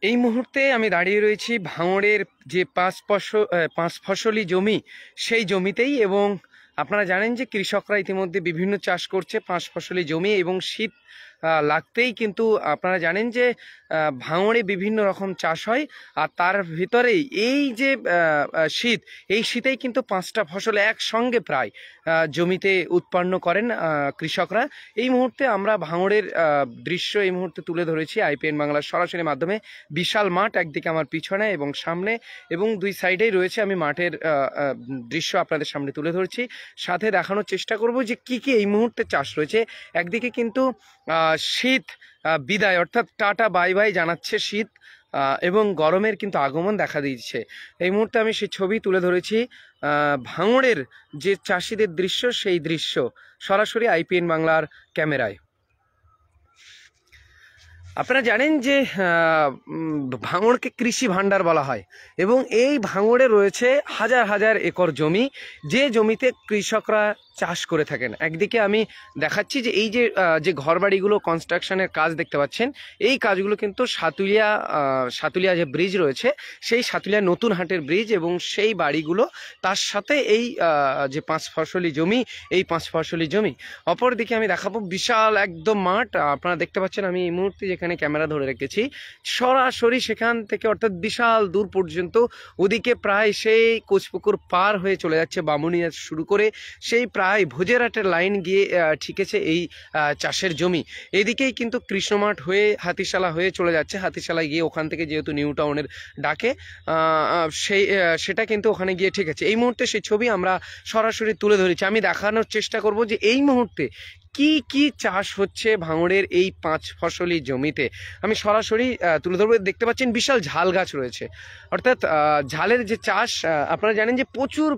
এই মুহূর্তে আমি দাঁড়িয়ে রয়েছি ভাঙড়ের যে পাঁচ ফসলি জমি সেই জমিতেই। এবং আপনারা জানেন যে কৃষকরা ইতিমধ্যে বিভিন্ন চাষ করছে পাঁচ ফসলি জমি, এবং শীত লাগতেই কিন্তু আপনারা জানেন যে ভাঙড়ে বিভিন্ন রকম চাষ হয়। আর তার ভিতরেই এই যে শীত, এই শীতেই কিন্তু পাঁচটা ফসল একসঙ্গে প্রায় জমিতে উৎপন্ন করেন কৃষকরা। এই মুহূর্তে আমরা ভাঙড়ের দৃশ্য এই মুহূর্তে তুলে ধরেছি আইপিএন বাংলার সরাসরি মাধ্যমে। বিশাল মাঠ একদিকে আমার পিছনে এবং সামনে, এবং দুই সাইডেই রয়েছে। আমি মাঠের দৃশ্য আপনাদের সামনে তুলে ধরছি, সাথে দেখানোর চেষ্টা করব যে কি কি এই মুহূর্তে চাষ রয়েছে। একদিকে কিন্তু শীত বিদায়, অর্থাৎ টাটা বাই বাই জানাচ্ছে শীত, এবং গরমের কিন্তু আগমন দেখা দিচ্ছে। এই মুহূর্তে আমি সেই ছবি তুলে ধরেছি ভাঙড়ের যে চাষিদের দৃশ্য, সেই দৃশ্য সরাসরি আইপিএন বাংলার ক্যামেরায়। আপনারা জানেন যে ভাঙড়কে কৃষি ভাণ্ডার বলা হয়, এবং এই ভাঙড়ে রয়েছে হাজার হাজার একর জমি, যে জমিতে কৃষকরা চাষ করে থাকেন। একদিকে আমি দেখাচ্ছি যে এই যে ঘরবাড়িগুলো কনস্ট্রাকশনের কাজ দেখতে পাচ্ছেন, এই কাজগুলো কিন্তু সাতুলিয়া যে ব্রিজ রয়েছে, সেই সাতুলিয়া নতুন হাটের ব্রিজ, এবং সেই বাড়িগুলো তার সাথে এই যে পাঁচ ফসলি জমি, এই পাঁচ ফসলি জমি। অপরদিকে আমি দেখাবো বিশাল একদম মাঠ। আপনারা দেখতে পাচ্ছেন আমি এই মুহূর্তে যেখানে ক্যামেরা ধরে রেখেছি, সরাসরি সেখান থেকে অর্থাৎ বিশাল দূর পর্যন্ত, ওদিকে প্রায় সেই কোচপুকুর পার হয়ে চলে যাচ্ছে বামুনিয়া শুরু করে, সেই প্রায় ভোজেরহাটের লাইন গিয়ে ঠিকেছে এই চাষের জমি। এদিকেই কিন্তু কৃষ্ণমাঠ হয়ে হাতিশালা হয়ে চলে যাচ্ছে। হাতিশালায় গিয়ে ওখান থেকে যেহেতু নিউ টাউনের ডাকে, সেটা কিন্তু ওখানে গিয়ে ঠিক আছে। এই মুহূর্তে সেই ছবি আমরা সরাসরি তুলে ধরেছি। আমি দেখানোর চেষ্টা করব যে এই মুহূর্তে কি কি চাষ হচ্ছে ভাঙড়ের এই পাঁচ ফসলি জমিতে। আমি সরাসরি তুলে ধরবো। দেখতে পাচ্ছেন বিশাল ঝাল গাছ রয়েছে, অর্থাৎ ঝালের যে চাষ। আপনারা জানেন যে প্রচুর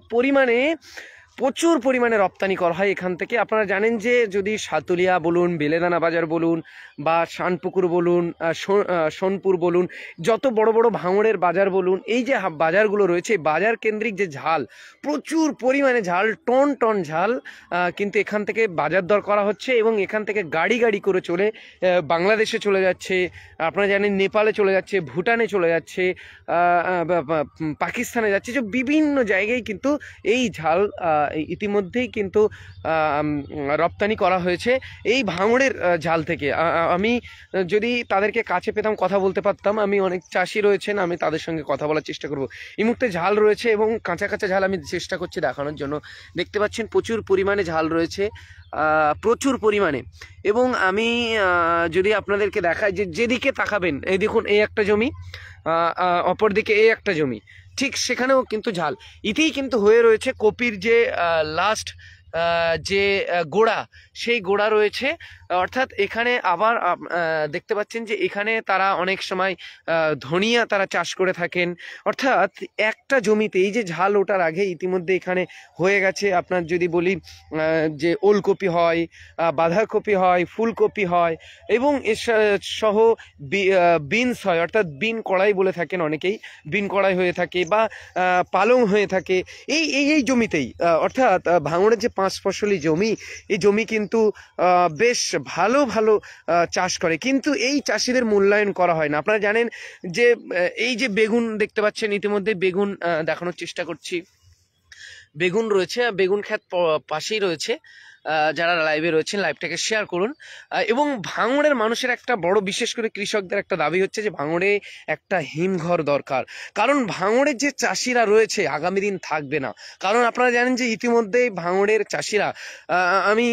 পরিমাণে রপ্তানি করা হয় এখান থেকে। আপনারা জানেন যে যদি সাতুলিয়া বলুন, বেলেদানা বাজার বলুন, বা শানপুকুর বলুন, সোনপুর বলুন, যত বড় বড় ভাঙড়ের বাজার বলুন, এই যে বাজারগুলো রয়েছে, বাজার কেন্দ্রিক যে ঝাল, প্রচুর পরিমাণে ঝাল, টন টন ঝাল কিন্তু এখান থেকে বাজার দর করা হচ্ছে, এবং এখান থেকে গাড়ি গাড়ি করে চলে বাংলাদেশে চলে যাচ্ছে। আপনারা জানেন নেপালে চলে যাচ্ছে, ভুটানে চলে যাচ্ছে, পাকিস্তানে যাচ্ছে, যে বিভিন্ন জায়গায় কিন্তু এই ঝাল ইতিমধ্যেই কিন্তু রপ্তানি করা হয়েছে এই ভাঙড়ের ঝাল থেকে। আমি যদি তাদেরকে কাছে পেতাম, কথা বলতে পারতাম। আমি অনেক চাষি রয়েছেন, আমি তাদের সঙ্গে কথা বলার চেষ্টা করব। এই মুহূর্তে ঝাল রয়েছে, এবং কাঁচা কাঁচা ঝাল আমি চেষ্টা করছি দেখানোর জন্য। দেখতে পাচ্ছেন প্রচুর পরিমাণে ঝাল রয়েছে, প্রচুর পরিমাণে। এবং আমি যদি আপনাদেরকে দেখাই যে যেদিকে তাকাবেন, এই দেখুন এই একটা জমি, অপরদিকে এই একটা জমি, ঠিক সেখানেও কিন্তু ঝাল। ইতেই কিন্তু হয়ে রয়েছে কপির যে লাস্ট যে গোড়া, সেই গোড়া রয়েছে। অর্থাৎ এখানে আবার দেখতে পাচ্ছেন যে এখানে তারা অনেক সময় ধনিয়া তারা চাষ করে থাকেন। অর্থাৎ একটা জমিতে এই যে ঝাল ওঠার আগে ইতিমধ্যে এখানে হয়ে গেছে। আপনার যদি বলি যে ওলকপি হয়, বাঁধাকপি হয়, ফুলকপি হয়, এবং এর সহ বিনস হয়, অর্থাৎ বিন কড়াই বলে থাকেন অনেকেই, বিন কড়াই হয়ে থাকে, বা পালং হয়ে থাকে এই জমিতেই। অর্থাৎ ভাঙড়ের যে পাঁচ ফসলি জমি, এই জমি কিন্তু বেশ ভালো ভালো চাষ করে, কিন্তু এই চাষিদের মূল্যায়ন করা হয় না। আপনারা জানেন যে এই যে বেগুন দেখতে পাচ্ছেন, ইতিমধ্যে বেগুন দেখানোর চেষ্টা করছি। বেগুন রয়েছে, বেগুন ক্ষেত পাশেই রয়েছে। যারা লাইভে রয়েছেন লাইভটাকে শেয়ার করুন। এবং ভাঙড়ের মানুষের একটা বড়, বিশেষ করে কৃষকদের একটা দাবি হচ্ছে যে ভাঙড়ে একটা হিমঘর দরকার, কারণ ভাঙড়ের যে চাষিরা রয়েছে আগামী দিন থাকবে না। কারণ আপনারা জানেন যে ইতিমধ্যেই ভাঙড়ের চাষিরা, আমি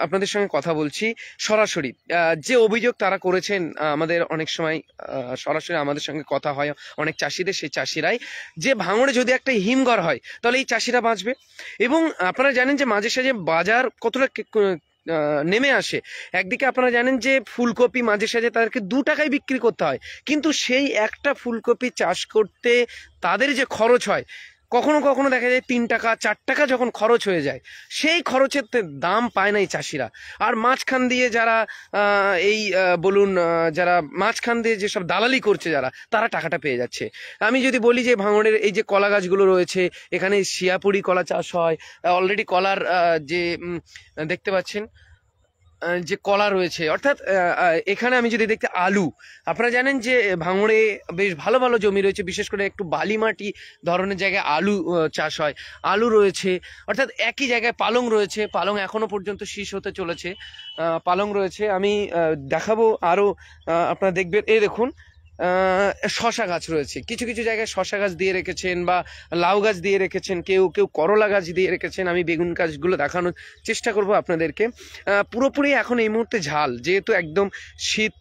আপনাদের সঙ্গে কথা বলছি সরাসরি, যে অভিযোগ তারা করেছেন, আমাদের অনেক সময় সরাসরি আমাদের সঙ্গে কথা হয় অনেক চাষিদের, সেই চাষিরাই, যে ভাঙড়ে যদি একটা হিমঘর হয় তাহলে এই চাষিরা বাঁচবে। এবং আপনারা জানেন যে মাঝে সাঝে বাজার কতটা নেমে আসে। একদিকে আপনারা জানেন যে ফুলকপি মাঝে সাঝে তাদেরকে 2 টাকায় বিক্রি করতে হয়, কিন্তু সেই একটা ফুলকপি চাষ করতে তাদের যে খরচ হয়, কখনো কখনো দেখা যায় 3 টাকা 4 টাকা যখন খরচ হয়ে যায়, সেই খরচের দাম পায় না এই চাষিরা। আর মাঝখান দিয়ে যারা বলুন, যারা মাঝখান দিয়ে যেসব দালালি করছে যারা, তারা টাকাটা পেয়ে যাচ্ছে। আমি যদি বলি যে ভাঙড়ের এই যে কলা গাছগুলো রয়েছে, এখানে শিয়াপুরি কলা চাষ হয় অলরেডি। কলার যে দেখতে পাচ্ছেন যে কলা রয়েছে, অর্থাৎ এখানে আমি যদি দেখতে আলু, আপনারা জানেন যে ভাঙড়ে বেশ ভালো ভালো জমি রয়েছে, বিশেষ করে একটু বালি মাটি ধরনের জায়গায় আলু চাষ হয়, আলু রয়েছে। অর্থাৎ একই জায়গায় পালং রয়েছে, পালং এখনো পর্যন্ত শীষ হতে চলেছে, পালং রয়েছে। আমি দেখাবো আরো, আপনারা দেখবেন। এই দেখুন শশা গাছ রয়েছে, কিছু কিছু জায়গায় শশা গাছ দিয়ে রেখেছেন বা লাউ গাছ দিয়ে রেখেছেন, কেউ কেউ করলা গাছ দিয়ে রেখেছেন। আমি বেগুন গাছগুলো দেখানোর চেষ্টা করব আপনাদেরকে। পুরোপুরি এখন এই মুহূর্তে ঝাল, যেহেতু একদম শীত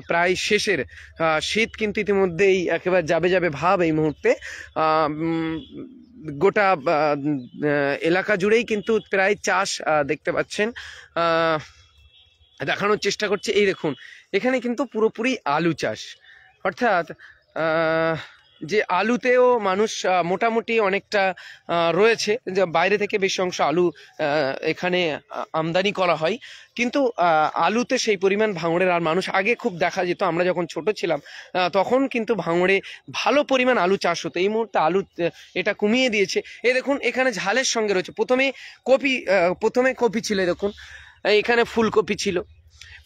প্রায় শেষের, শীত কিন্তু ইতিমধ্যেই একেবারে যাবে যাবে ভাব এই মুহূর্তে। গোটা এলাকা জুড়েই কিন্তু প্রায় চাষ দেখতে পাচ্ছেন। দেখানোর চেষ্টা করছে, এই দেখুন এখানে কিন্তু পুরোপুরি আলু চাষ, অর্থাৎ যে আলুতেও মানুষ মোটামুটি অনেকটা রয়েছে, যে বাইরে থেকে বেশি অংশ আলু এখানে আমদানি করা হয়, কিন্তু আলুতে সেই পরিমাণ ভাঙড়ের আর মানুষ আগে খুব দেখা যেত। আমরা যখন ছোট ছিলাম তখন কিন্তু ভাঙড়ে ভালো পরিমাণ আলু চাষ হতো। এই মুহূর্তে আলু এটা কমিয়ে দিয়েছে। এই দেখুন এখানে ঝালের সঙ্গে রয়েছে, প্রথমে কপি ছিল, দেখুন এখানে ফুলকপি ছিল,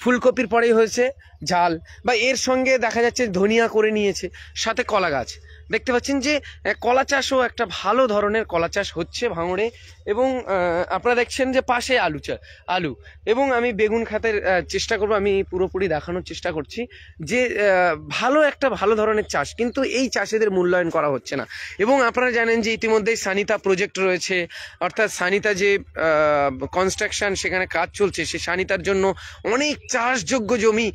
ফুলকপির পরেই হয়েছে ঝাল, বা এর সঙ্গে দেখা যাচ্ছে ধনিয়া করে নিয়েছে, সাথে কলা গাছ দেখতে পাচ্ছেন যে কলা চাষও একটা ভালো ধরনের কলা চাষ হচ্ছে ভাঙড়ে। এবং আপনারা দেখছেন যে পাশে আলু এবং আমি বেগুন খাতের চেষ্টা করব, আমি পুরোপুরি দেখানোর চেষ্টা করছি যে ভালো ধরনের চাষ, কিন্তু এই চাষিদের মূল্যায়ন করা হচ্ছে না। এবং আপনারা জানেন যে ইতিমধ্যেই সানিতা প্রজেক্ট রয়েছে, অর্থাৎ সানিতা যে কনস্ট্রাকশন সেখানে কাজ চলছে, সে সানিতার জন্য অনেক চাষযোগ্য জমি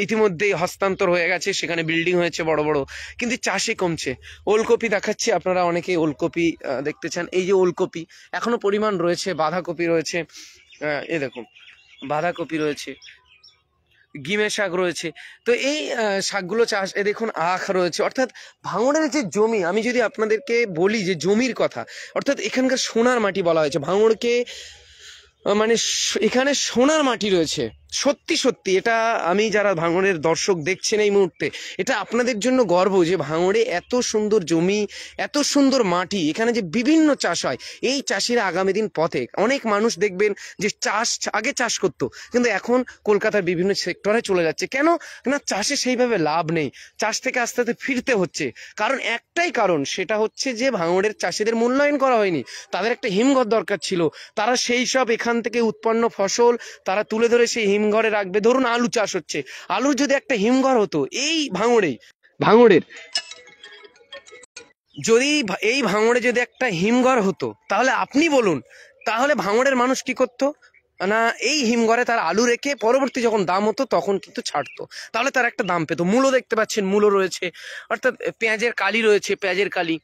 ইতিমধ্যেই হস্তান্তর হয়ে গেছে, সেখানে বিল্ডিং হয়েছে বড় বড়, কিন্তু চাষে কমছে। ওলকপি দেখাচ্ছি, আপনারা অনেকে ওলকপি দেখতে চান। এই যে ওলকপি এখনো পরিমাণ রয়েছে, বাঁধাকপি রয়েছে, এই দেখুন বাঁধাকপি রয়েছে, গিমে শাক রয়েছে। তো এই শাকগুলো চাষ, এ দেখুন আখ রয়েছে। অর্থাৎ ভাঙড়ের যে জমি, আমি যদি আপনাদেরকে বলি যে জমির কথা, অর্থাৎ এখানকার সোনার মাটি বলা হয়েছে ভাঙড়কে, মানে এখানে সোনার মাটি রয়েছে। সত্যি সত্যি এটা, আমি যারা ভাঙড়ের দর্শক দেখছেন এই মুহূর্তে, এটা আপনাদের জন্য গর্ব যে ভাঙড়ে এত সুন্দর জমি, এত সুন্দর মাটি, এখানে যে বিভিন্ন চাষ হয়, এই চাষিরা আগামী দিন পথে, অনেক মানুষ দেখবেন যে আগে চাষ করতো, কিন্তু এখন কলকাতার বিভিন্ন সেক্টরে চলে যাচ্ছে। কেন না, চাষে সেইভাবে লাভ নেই, চাষ থেকে আস্তে আস্তে ফিরতে হচ্ছে। কারণ একটাই কারণ, সেটা হচ্ছে যে ভাঙড়ের চাষিদের মূল্যায়ন করা হয়নি। তাদের একটা হিমঘর দরকার ছিল, তারা সেই সব এখান থেকে উৎপন্ন ফসল তারা তুলে ধরে সেই হিমঘরে রাখবে। ধরুন আলু চাষ হচ্ছে, আলুর যদি একটা হিমঘর হতো এই ভাঙড়ের যদি এই ভাঙড়ে যদি একটা হিমঘর হতো, তাহলে আপনি বলুন, তাহলে ভাঙড়ের মানুষ কি করতো না, এই হিমঘরে তার আলু রেখে পরবর্তী যখন দাম হতো তখন কিন্তু ছাড়তো, তাহলে তার একটা দাম পেতো। মূলো দেখতে পাচ্ছেন, মূলো রয়েছে, অর্থাৎ পেঁয়াজের কালি রয়েছে, পেঁয়াজের কালি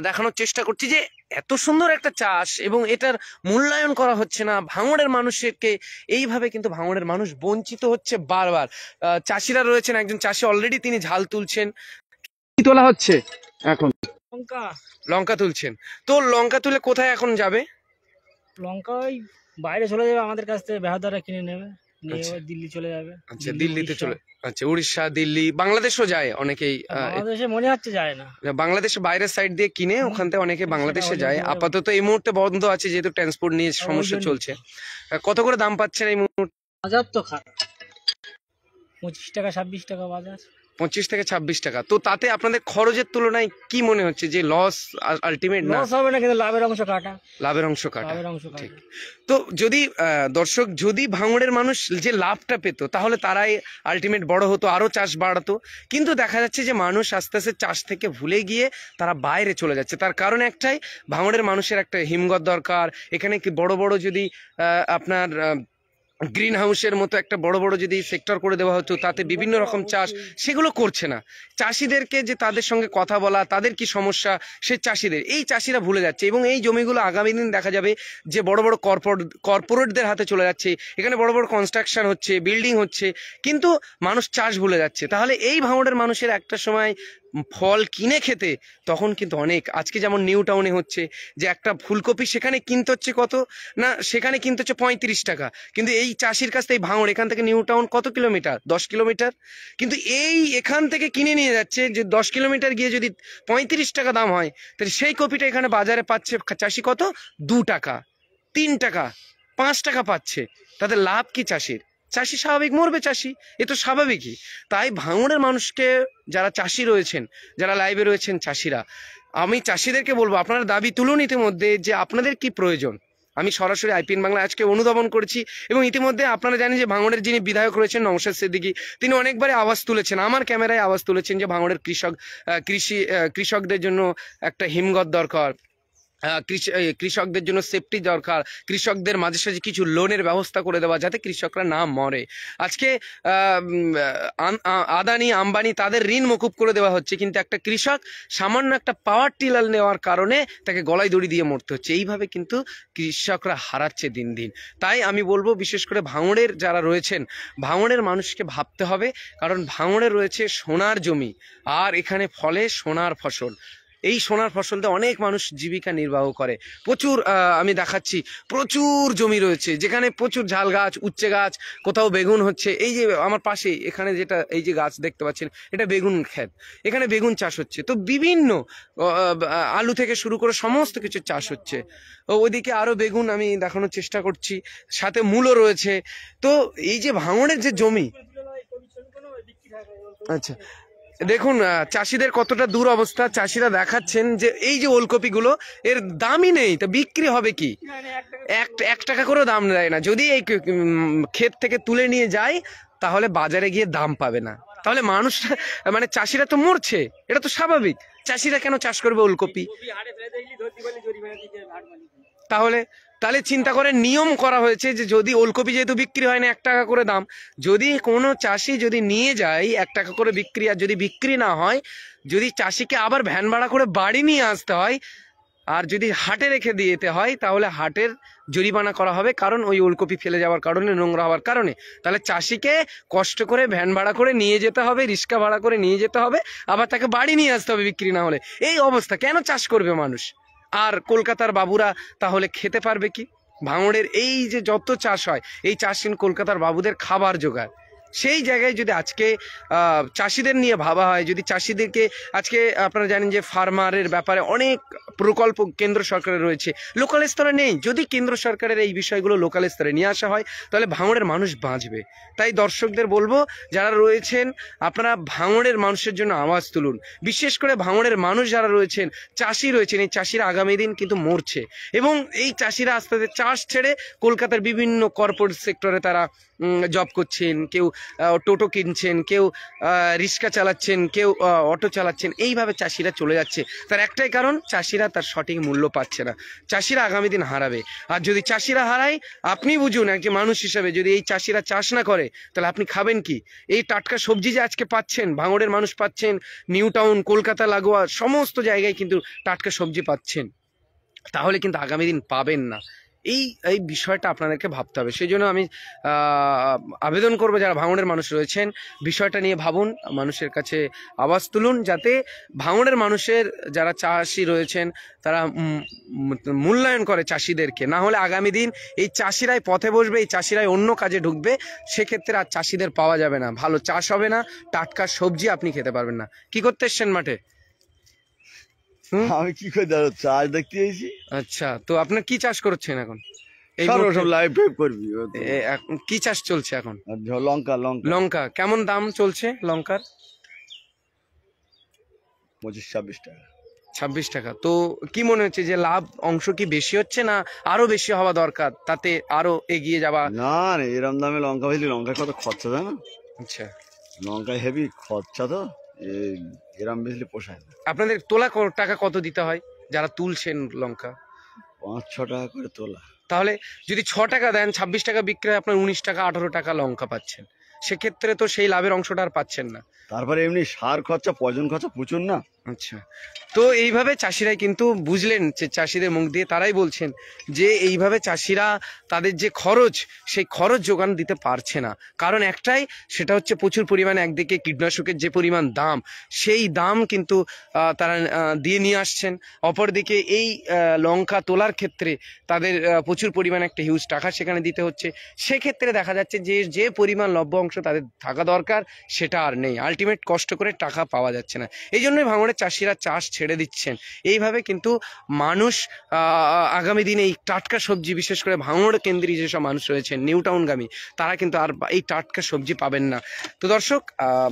দেখানোর চেষ্টা করছি যে এত সুন্দর একটা চাষ, এবং এটার মূল্যায়ন করা হচ্ছে না ভাঙড়ের মানুষকে। এইভাবে কিন্তু ভাঙড়ের মানুষ বঞ্চিত হচ্ছে বারবার। চাষিরা রয়েছেন, একজন চাষি অলরেডি তিনি ঝাল তুলছেন। কি তোলা হচ্ছে এখন? লঙ্কা তুলছেন। তো লঙ্কা তুলে কোথায় এখন যাবে? লঙ্কা ওই বাইরে চলে যাবে, আমাদের কাছ থেকে বেহাদারা কিনে নেবে, নিয়ে দিল্লি চলে যাবে। আচ্ছা, দিল্লিতে চলে, আচ্ছা উড়িষ্যা, দিল্লি, বাংলাদেশও যায় অনেকেই। বাংলাদেশে মনে হচ্ছে যায় না, বাংলাদেশের বাইরের সাইড দিয়ে কিনে ওখান থেকে অনেকে বাংলাদেশে যায়। আপাতত এই মুহূর্তে বন্ধ আছে, যেহেতু ট্রান্সপোর্ট নিয়ে সমস্যা চলছে। কত করে দাম পাচ্ছেন এই মুহূর্তে? বাজার তো খারাপ, 25 টাকা 26 টাকা বাজার, 25 থেকে 26 টাকা। তো তাতে আপনাদের খরচের তুলনায় কি মনে হচ্ছে যে লস আলটিমেট? না, লস হবে না, কিন্তু লাভের অংশ কাটা। ঠিক। তো যদি দর্শক, যদি ভাঙড়ের মানুষ যে লাভটা পেত, তাহলে তারাই আলটিমেট বড় হতো, আরো চাষ বাড়াতো। কিন্তু দেখা যাচ্ছে যে মানুষ আস্তে আস্তে চাষ থেকে ভুলে গিয়ে তারা বাইরে চলে যাচ্ছে। তার কারণ একটাই, ভাঙড়ের মানুষের একটা হিমঘর দরকার। এখানে কি বড় বড় যদি আপনার গ্রিন হাউসের মতো একটা বড় বড় যদি সেক্টর করে দেওয়া হতো, তাতে বিভিন্ন রকম চাষ, সেগুলো করছে না। চাষিদেরকে যে তাদের সঙ্গে কথা বলা, তাদের কি সমস্যা, সে চাষিদের, এই চাষিরা ভুলে যাচ্ছে। এবং এই জমিগুলো আগামী দিন দেখা যাবে যে বড় বড় কর্পোরেটদের হাতে চলে যাচ্ছে। এখানে বড় বড় কনস্ট্রাকশন হচ্ছে, বিল্ডিং হচ্ছে, কিন্তু মানুষ চাষ ভুলে যাচ্ছে। তাহলে এই ভাঙড়ের মানুষের একটা সময় ফল কিনে খেতে তখন কিন্তু অনেক, আজকে যেমন নিউ টাউনে হচ্ছে যে একটা ফুলকপি সেখানে কিনতে হচ্ছে কত না, সেখানে কিনতে হচ্ছে 35 টাকা, কিন্তু এই চাষির কাছ থেকে ভাঙড়, এখান থেকে নিউ টাউন কত কিলোমিটার? 10 কিলোমিটার। কিন্তু এই এখান থেকে কিনে নিয়ে যাচ্ছে, যে 10 কিলোমিটার গিয়ে যদি 35 টাকা দাম হয়, তাহলে সেই কপিটা এখানে বাজারে পাচ্ছে চাষি কত? 2 টাকা, 3 টাকা, 5 টাকা পাচ্ছে। তাদের লাভ কি চাষির? চাষি স্বাভাবিক মরবে, চাষি, এ তো স্বাভাবিকই। তাই ভাঙড়ের মানুষকে, যারা চাষি রয়েছেন, যারা লাইভে রয়েছেন চাষিরা, আমি চাষিদেরকে বলবো আপনারা দাবি তুলুন ইতিমধ্যে যে আপনাদের কি প্রয়োজন। আমি সরাসরি আইপিএন বাংলা আজকে অনুধাবন করেছি এবং ইতিমধ্যে আপনারা জানেন যে ভাঙড়ের যিনি বিধায়ক রয়েছেন নওশাদ সিদ্দিকী, তিনি অনেকবারই আওয়াজ তুলেছেন, আমার ক্যামেরায় আওয়াজ তুলেছেন যে ভাঙড়ের কৃষকদের জন্য একটা হিমঘর দরকার, কৃষকদের জন্য সেফটি দরকার, কৃষকদের মাঝে সাঝে কিছু লোনের ব্যবস্থা করে দেওয়া যাতে কৃষকরা না মরে। আজকে আদানি আম্বানি তাদের ঋণ মকুব করে দেওয়া হচ্ছে, কিন্তু একটা কৃষক সামান্য একটা পাওয়ার টিলার নেওয়ার কারণে তাকে গলায় দড়ি দিয়ে মরতে হচ্ছে। এইভাবে কিন্তু কৃষকরা হারাচ্ছে দিন দিন। তাই আমি বলবো বিশেষ করে ভাঙড়ের যারা রয়েছেন, ভাঙড়ের মানুষকে ভাবতে হবে, কারণ ভাঙড়ে রয়েছে সোনার জমি, আর এখানে ফলে সোনার ফসল। এই সোনার ফসল দিয়ে অনেক মানুষ জীবিকা নির্বাহ করে। প্রচুর আমি দেখাচ্ছি প্রচুর জমি রয়েছে যেখানে প্রচুর ঝাল গাছ, উচ্ছে গাছ, কোথাও বেগুন হচ্ছে। এই যে আমার পাশে এখানে যেটা এই যে গাছ দেখতে পাচ্ছেন, এটা বেগুন ক্ষেত, এখানে বেগুন চাষ হচ্ছে। তো বিভিন্ন আলু থেকে শুরু করে সমস্ত কিছু চাষ হচ্ছে। ওইদিকে আরো বেগুন আমি দেখানোর চেষ্টা করছি, সাথে মূলও রয়েছে। তো এই যে ভাঙড়ের যে জমি, আচ্ছা দেখুন চাষিদের কতটা দূর অবস্থা। চাষিরা দেখাচ্ছেন যে এই যে ওলকপিগুলো, এর দামই নেই, তা বিক্রি হবে কি? এক টাকা করেও দাম দেয় না। যদি এই ক্ষেত থেকে তুলে নিয়ে যায় তাহলে বাজারে গিয়ে দাম পাবে না, তাহলে মানুষ মানে চাষিরা তো মরছে, এটা তো স্বাভাবিক। চাষিরা কেন চাষ করবে ওলকপি? তাহলে তাহলে চিন্তা করে নিয়ম করা হয়েছে যে যদি ওলকপি যেহেতু বিক্রি হয় না 1 টাকা করে দাম, যদি কোনো চাষি যদি নিয়ে যায় 1 টাকা করে বিক্রি, আর যদি বিক্রি না হয়, যদি চাষিকে আবার ভ্যান ভাড়া করে বাড়ি নিয়ে আসতে হয়, আর যদি হাটে রেখে দিতে হয়, তাহলে হাটের জরিমানা করা হবে, কারণ ওই ওলকপি ফেলে যাওয়ার কারণে, নোংরা হওয়ার কারণে। তাহলে চাষিকে কষ্ট করে ভ্যান ভাড়া করে নিয়ে যেতে হবে, রিক্সা ভাড়া করে নিয়ে যেতে হবে, আবার তাকে বাড়ি নিয়ে আসতে হবে বিক্রি না হলে। এই অবস্থা, কেন চাষ করবে মানুষ? আর কলকাতার বাবুরা তাহলে খেতে পারবে কি? ভাঙড়ের এই যে যত চাষ হয়, এই চাষ কিন্তু কলকাতার বাবুদের খাবার জোগায়। সেই জায়গায় যদি আজকে চাষিদের নিয়ে ভাবা হয়, যদি চাষিদেরকে আজকে, আপনারা জানেন যে ফার্মারের ব্যাপারে অনেক প্রকল্প কেন্দ্র সরকারের রয়েছে, লোকাল স্তরে নেই। যদি কেন্দ্র সরকারের এই বিষয়গুলো লোকাল স্তরে নিয়ে আসা হয়, তাহলে ভাঙড়ের মানুষ বাঁচবে। তাই দর্শকদের বলবো, যারা রয়েছেন আপনারা ভাঙড়ের মানুষের জন্য আওয়াজ তুলুন। বিশেষ করে ভাঙড়ের মানুষ যারা রয়েছেন, চাষি রয়েছেন, এই চাষিরা আগামী দিন কিন্তু মরছে, এবং এই চাষিরা আস্তে আস্তে চাষ ছেড়ে কলকাতার বিভিন্ন কর্পোরেট সেক্টরে তারা জব করছেন, কেউ টোটো কিনছেন, কেউ রিক্সা চালাচ্ছেন, কেউ অটো চালাচ্ছেন। এইভাবে চাষিরা চলে যাচ্ছে। তার একটাই কারণ, চাষিরা তার সঠিক মূল্য পাচ্ছে না। চাষিরা আগামী দিন হারাবে। আর যদি চাষিরা হারায়, আপনি বুঝুন একজন মানুষ হিসাবে, যদি এই চাষিরা চাষ না করে, তাহলে আপনি খাবেন কি? এই টাটকা সবজি যে আজকে পাচ্ছেন, ভাঙড়ের মানুষ পাচ্ছেন, নিউ টাউন, কলকাতা লাগোয়া সমস্ত জায়গায় কিন্তু টাটকা সবজি পাচ্ছেন, তাহলে কিন্তু আগামী দিন পাবেন না। এই বিষয়টা আপনাদেরকে ভাবতে হবে। সেই জন্য আমি আবেদন করবো, যারা ভাঙড়ের মানুষ রয়েছেন, বিষয়টা নিয়ে ভাবুন, মানুষের কাছে আওয়াজ তুলুন, যাতে ভাঙড়ের মানুষের যারা চাষি রয়েছেন তারা মূল্যায়ন করে চাষিদেরকে। না হলে আগামী দিন এই চাষিরাই পথে বসবে, এই চাষিরাই অন্য কাজে ঢুকবে, সেক্ষেত্রে আর চাষিদের পাওয়া যাবে না, ভালো চাষ হবে না, টাটকা সবজি আপনি খেতে পারবেন না। কি করতে এসছেন মাঠে? আমি কি করে দাঁড়ো, চাষ দেখতে এসেছি। আচ্ছা, তো আপনার কি চাষ করছেন এখন? এই সব লাইভ টাইপ করবি। কি চাষ চলছে এখন? লঙ্কা। লঙ্কা লঙ্কা কেমন দাম চলছে লঙ্কার? 25-26 টাকা। 26 টাকা। তো কি মনে হচ্ছে যে লাভ অংশ কি বেশি হচ্ছে, না আরো বেশি হওয়া দরকার, তাতে আরো এগিয়ে যাওয়া? না রে, এরম দামে লঙ্কা বেশি, লঙ্কায় কত খরচা জানো? আচ্ছা, লঙ্কায় হেভি খরচা, তো এরম বেশি পোষায় না। আপনাদের তোলা টাকা কত দিতে হয় যারা তুলছেন লঙ্কা? 5-6 টাকা করে তোলা। তাহলে যদি 6 টাকা দেন, 26 টাকা বিক্রি হয়, আপনার 19 টাকা 18 টাকা লঙ্কা পাচ্ছেন। সেক্ষেত্রে তো সেই লাভের অংশটা আর পাচ্ছেন না। তারপরে এমনি সার খরচা, পয়জন খরচা প্রচুর না। আচ্ছা, তো এইভাবে চাষিরাই কিন্তু বুঝলেন, যে চাষিদের মুখ দিয়ে তারাই বলছেন যে এইভাবে চাষিরা তাদের যে খরচ, সেই খরচ যোগান দিতে পারছে না। কারণ একটাই, সেটা হচ্ছে প্রচুর পরিমাণে একদিকে কীটনাশকের যে পরিমাণ দাম, সেই দাম কিন্তু তারা দিয়ে নিয়ে আসছেন। অপরদিকে এই লঙ্কা তোলার ক্ষেত্রে তাদের প্রচুর পরিমাণে একটা হিউজ টাকা সেখানে দিতে হচ্ছে। সেক্ষেত্রে দেখা যাচ্ছে যে পরিমাণ লভ্য অংশ তাদের থাকা দরকার, সেটা আর নেই। আলটিমেট কষ্ট করে টাকা পাওয়া যাচ্ছে না। এই জন্যই ভাঙড়ে চাষিরা চাষ ছেড়ে দিচ্ছেন, এইভাবে কিন্তু মানুষ আগামী দিনে এই টাটকা সবজি, বিশেষ করে ভাঙড় কেন্দ্রীয় যেসব মানুষ রয়েছেন নিউ টাউনগামী, তারা কিন্তু আর এই টাটকা সবজি পাবেন না। তো দর্শক,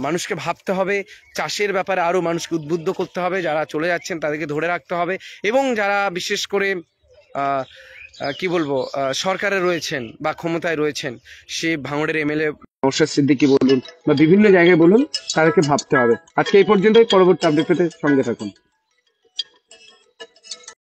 মানুষকে ভাবতে হবে, চাষের ব্যাপারে আরও মানুষকে উদ্বুদ্ধ করতে হবে, যারা চলে যাচ্ছেন তাদেরকে ধরে রাখতে হবে, এবং যারা বিশেষ করে কি বলবো সরকারে রয়েছেন বা ক্ষমতায় রয়েছেন, সে ভাঙড়ের এমএলএ নওশাদ সিদ্দিকী বলুন বা বিভিন্ন জায়গায় বলুন, তাদেরকে ভাবতে হবে। আজকে এই পর্যন্তই, পরবর্তী আপডেট পেতে সঙ্গে থাকুন।